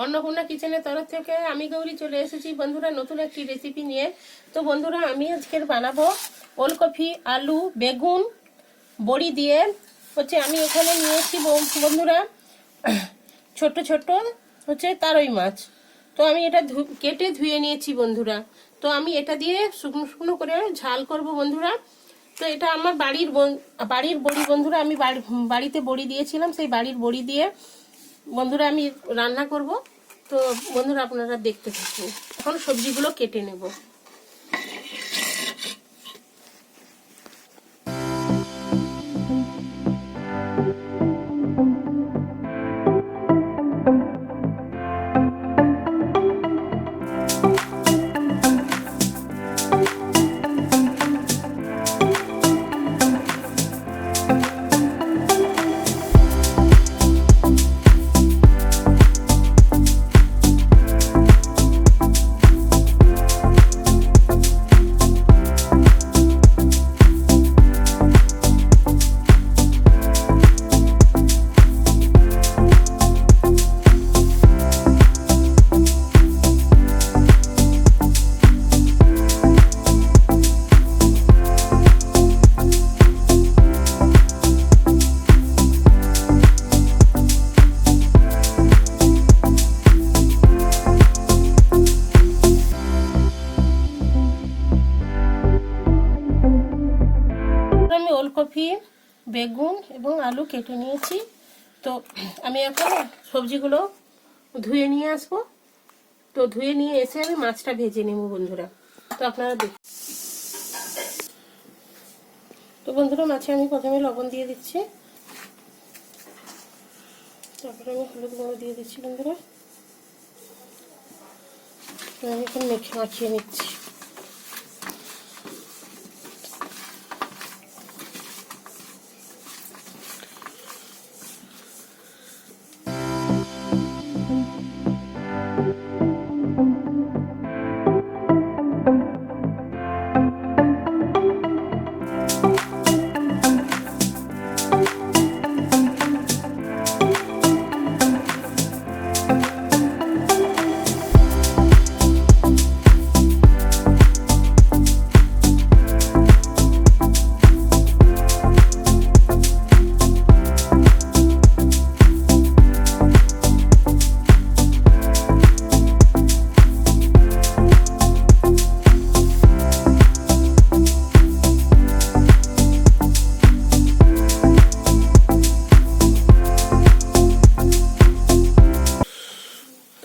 अन्नपूर्णा किचेনের তরফ থেকে আমি গৌরী চলে এসেছি বন্ধুরা নতুন একটি রেসিপি নিয়ে। তো বন্ধুরা আমি আজকে বানাবো ওলকপি, আলু, বেগুন, বড়ি দিয়ে হচ্ছে আমি এখানে নিয়েছি বন্ধুরা ছোট ছোট হচ্ছে তারই মাছ। তো আমি এটা কেটে ধুয়ে নিয়েছি বন্ধুরা। তো আমি এটা দিয়ে শুকনো শুকনো করে ঝাল করব বন্ধুরা। তো এটা আমার বাড়ির বড়ি বন্ধুরা, আমি বাড়িতে বড়ি দিয়েছিলাম, সেই বাড়ির বড়ি দিয়ে বন্ধুরা আমি রান্না করব। তো বন্ধুরা আপনারা দেখতে থাকুন। এখন সবজিগুলো কেটে নেব। আমি ওলকপি, বেগুন এবং আলু কেটে নিয়েছি। তো আমি এখন সবজিগুলো ধুয়ে নিয়ে আসবো। তো ধুয়ে নিয়ে এসে আমি মাছটা ভেজে নেব বন্ধুরা। তো আপনারা দেখুন। তো বন্ধুরা মাছে আমি প্রথমে লবণ দিয়ে দিচ্ছি, তারপরে আমি হলুদ গুঁড়ো দিয়ে দিচ্ছি বন্ধুরা। আমি এখন মাখিয়ে নিচ্ছি।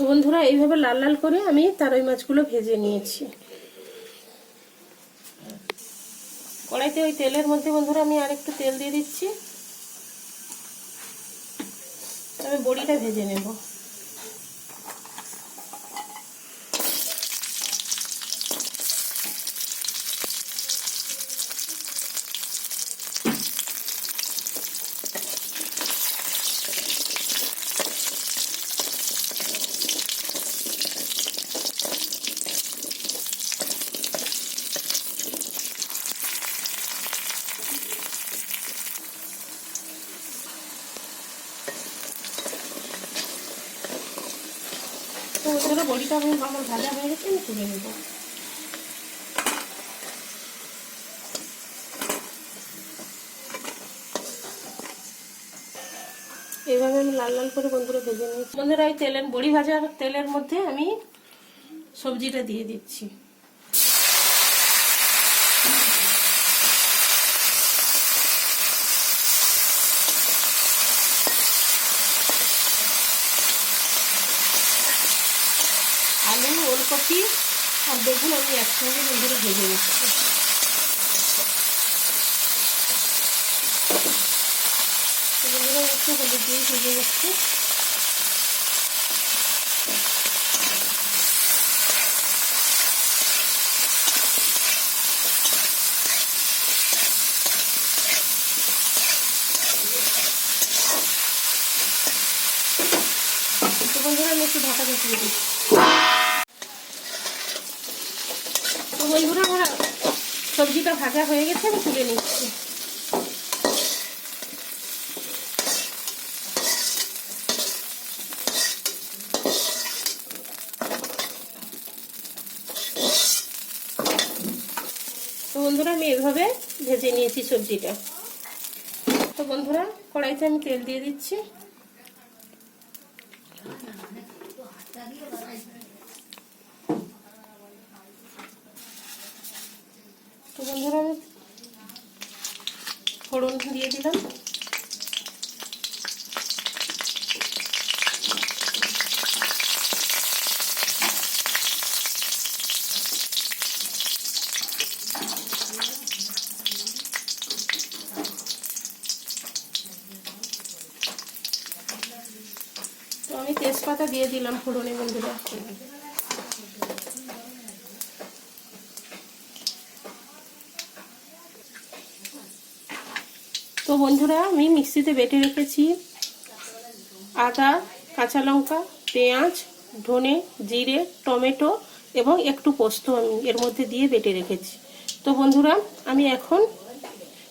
বন্ধুরা এইভাবে লাল লাল করে আমি তারই মাছগুলো ভেজে নিয়েছি। কড়াইতে ওই তেলের মধ্যে বন্ধুরা আমি আর একটু তেল দিয়ে দিচ্ছি। আমি বড়িটা ভেজে নেব। তো বন্ধুরা বড়িটা আমার ভাজা হয়ে গেছে, আমি তুলে নেব। এইভাবে আমি লাল লাল করে বন্ধুরা ভেজে নিয়েছি। বন্ধুরা এই বড়ি ভাজার তেলের মধ্যে আমি সবজিটা দিয়ে দিচ্ছি। আলু, ওলকপি আর বেগুন আমি একসঙ্গে বন্ধুরা ভেজে নিচ্ছি। বন্ধুরা একটু হলুদ দিয়ে ভেজে নিচ্ছি। তো বন্ধুরা আমি একটু ঢাকা দিয়ে দিচ্ছি। তো বন্ধুরা আমার সবজিটা ভাজা হয়ে গেছে, আমি তুলে নিচ্ছি। বন্ধুরা আমি এভাবে ভেজে নিয়েছি সবজিটা। তো বন্ধুরা কড়াইতে আমি তেল দিয়ে দিচ্ছি। তো বন্ধুরা আমি ফোড়ন দিয়ে দিলাম। তো আমি তেজপাতা দিয়ে দিলাম ফোড়নে বন্ধুরা। তো বন্ধুরা আমি মিক্সিতে বেটে রেখেছি আদা, কাঁচা লঙ্কা, পেঁয়াজ, ধনে, জিরে, টমেটো এবং একটু পোস্ত আমি এর মধ্যে দিয়ে বেটে রেখেছি। তো বন্ধুরা আমি এখন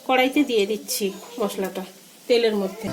কড়াইতে দিয়ে দিচ্ছি মশলাটা তেলের মধ্যে।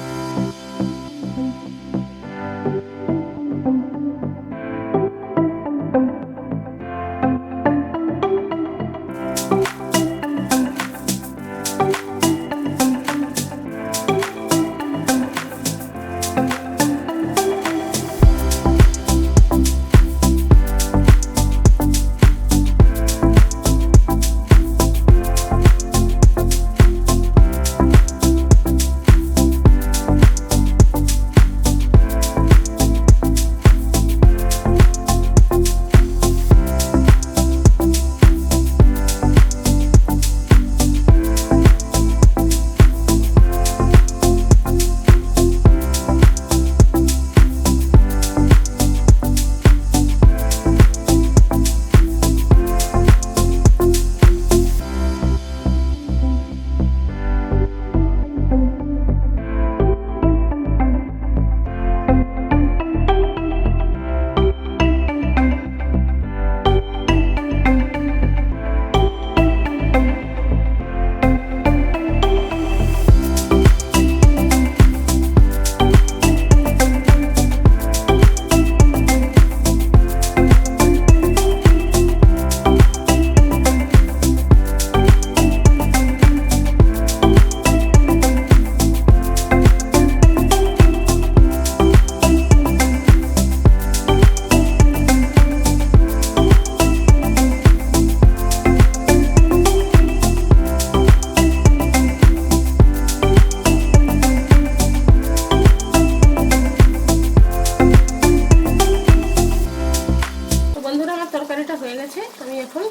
তরকারিটা হয়ে গেছে, আমি এখন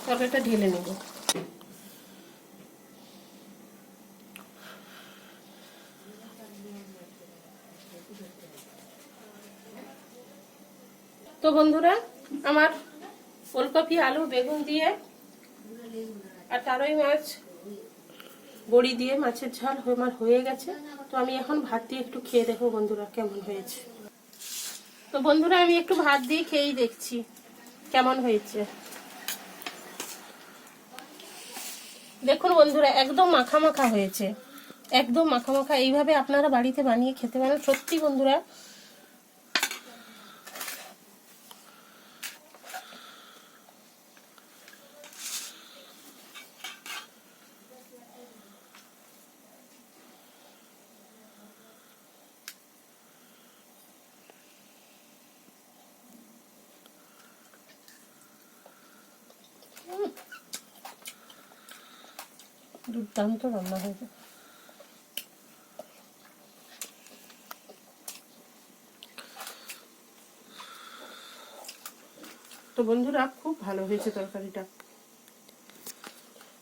তরকারিটা ঢেলে নেব। তো বন্ধুরা আমার ওলকপি, আলু, বেগুন দিয়ে আর তারই মাছ বড়ি দিয়ে মাছের ঝাল আমার হয়ে গেছে। তো আমি এখন ভাত দিয়ে একটু খেয়ে দেখবো বন্ধুরা কেমন হয়েছে। তো বন্ধুরা আমি একটু ভাত দিয়ে খেয়েই দেখছি কেমন হয়েছে। দেখুন বন্ধুরা একদম মাখা মাখা হয়েছে, একদম মাখা মাখা। এইভাবে আপনারা বাড়িতে বানিয়ে খেতে পারেন, সত্যি বন্ধুরা দুর্দান্ত রান্না হয়েছে। তো বন্ধুরা খুব ভালো হয়েছে তরকারিটা।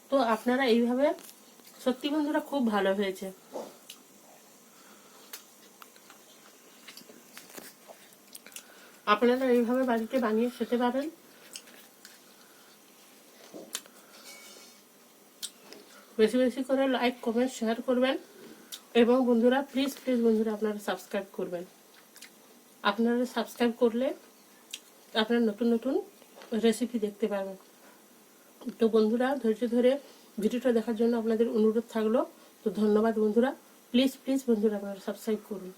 তো আপনারা এইভাবে, সত্যি বন্ধুরা খুব ভালো হয়েছে। আপনারা এইভাবে বাড়িতে বানিয়ে খেতে পারেন। বেশি বেশি করে লাইক, কমেন্ট, শেয়ার করবেন এবং বন্ধুরা প্লিজ প্লিজ বন্ধুরা আপনারা সাবস্ক্রাইব করবেন। আপনারা সাবস্ক্রাইব করলে আপনারা নতুন নতুন রেসিপি দেখতে পাবেন। তো বন্ধুরা ধৈর্য ধরে ভিডিওটা দেখার জন্য আপনাদের অনুরোধ থাকলো। তো ধন্যবাদ বন্ধুরা, প্লিজ প্লিজ বন্ধুরা আপনারা সাবস্ক্রাইব করুন।